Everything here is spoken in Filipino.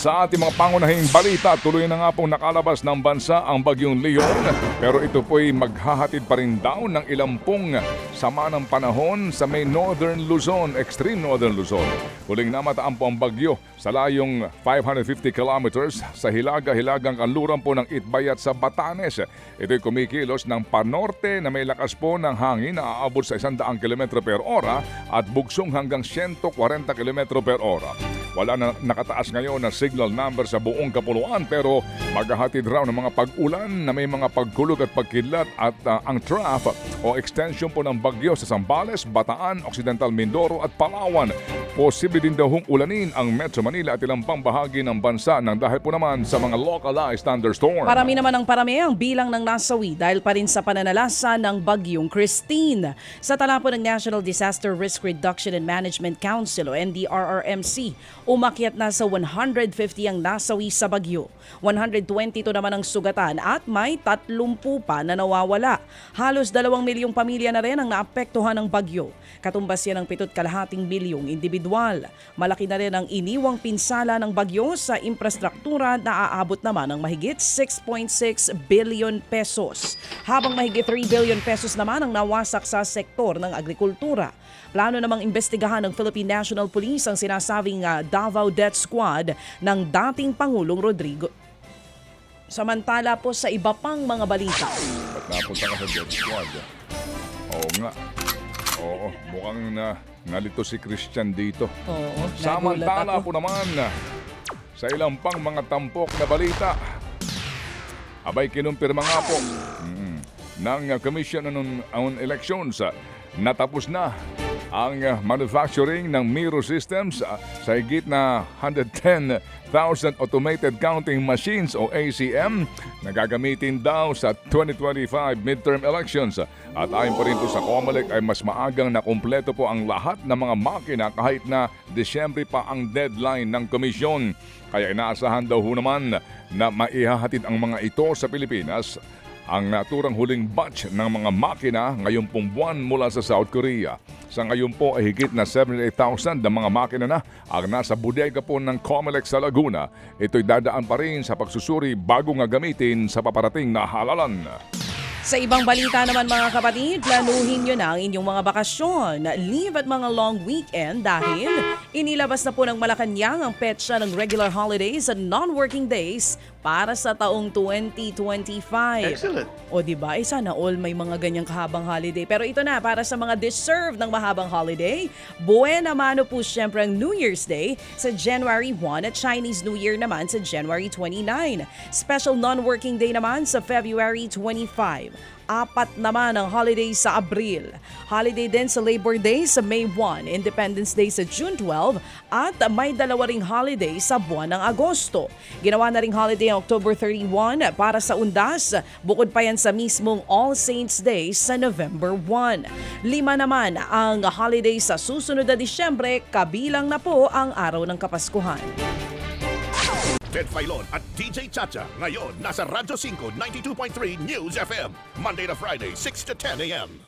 Sa ating mga pangunahing balita, tuloy na nga pong nakalabas ng bansa ang bagyong Leon. Pero ito po'y maghahatid pa rin daw ng ilang pong sama ng panahon sa may Northern Luzon, extreme Northern Luzon. Huling namataan po ang bagyo sa layong 550 kilometers sa hilaga-hilagang kanluran po ng Itbayat sa Batanes. Ito'y kumikilos ng panorte na may lakas po ng hangin na aabot sa 100 km per ora at bugsong hanggang 140 km per ora. Wala na nakataas ngayon na signal number sa buong kapuluan pero maghahatid raw ng mga pag-ulan na may mga pagkulog at pagkidlat at ang trough o extension po ng bagyo sa Zambales, Bataan, Occidental Mindoro at Palawan. Posible din daw hong ulanin ang Metro Manila at ilang pang bahagi ng bansa nang dahil po naman sa mga localized thunderstorm. Parami naman ang parami ang bilang ng nasawi dahil pa rin sa pananalasa ng bagyong Christine. Sa tala po ng National Disaster Risk Reduction and Management Council o NDRRMC, umakyat na sa 150 ang nasawi sa bagyo. 122 naman ang sugatan at may 30 pa na nawawala. Halos 2 milyong pamilya na rin ang naapektuhan ng bagyo. Katumbas yan ng 7.5 milyong individual. Malaki na rin ang iniwang pinsala ng bagyo sa infrastruktura na aabot naman ng mahigit 6.6 billion pesos. Habang mahigit 3 billion pesos naman ang nawasak sa sektor ng agrikultura. Plano namang imbestigahan ng Philippine National Police ang sinasabing Davao Death Squad ng dating Pangulong Rodrigo. Samantala po sa iba pang mga balita. Ba't napunta ka sa Death Squad? Oo nga. Oo, mukhang nalito si Christian dito. Oo, samantala po naman sa ilang pang mga tampok na balita. Abay kinumpirma nga po ng Commission on Elections natapos na ang manufacturing ng Miro Systems sa higit na 110,000 automated counting machines o ACM na gagamitin daw sa 2025 midterm elections. At ayon pa rin po sa COMELEC ay mas maagang nakumpleto po ang lahat ng mga makina kahit na Desyembre pa ang deadline ng komisyon. Kaya inaasahan daw ho naman na maihahatid ang mga ito sa Pilipinas ang naturang huling batch ng mga makina ngayon pong buwan mula sa South Korea. Sa ngayon po ay higit na 78,000 na mga makina na ang nasa bodega po ng COMELEC sa Laguna. Ito'y dadaan pa rin sa pagsusuri bago nga gamitin sa paparating na halalan. Sa ibang balita naman mga kapatid, planuhin nyo na ang inyong mga bakasyon, leave at mga long weekend dahil inilabas na po ng Malacanang ang petsa ng regular holidays at non-working days para sa taong 2025. Excellent. O diba, sana all may mga ganyang kahabang holiday. Pero ito na, para sa mga deserve ng mahabang holiday, buena mano po syempre ang New Year's Day sa January 1 at Chinese New Year naman sa January 29. Special non-working day naman sa February 25. 4 naman ang holiday sa Abril. Holiday din sa Labor Day sa May 1, Independence Day sa June 12 at may 2 ring holiday sa buwan ng Agosto. Ginawa na ring holiday ang October 31 para sa Undas, bukod pa yan sa mismong All Saints Day sa November 1. 5 naman ang holiday sa susunod na Disyembre, kabilang na po ang araw ng Kapaskuhan. Ted Filon at DJ Chacha. Ngayon, nasa Radyo 5, 92.3 News FM. Monday to Friday, 6 to 10 a.m.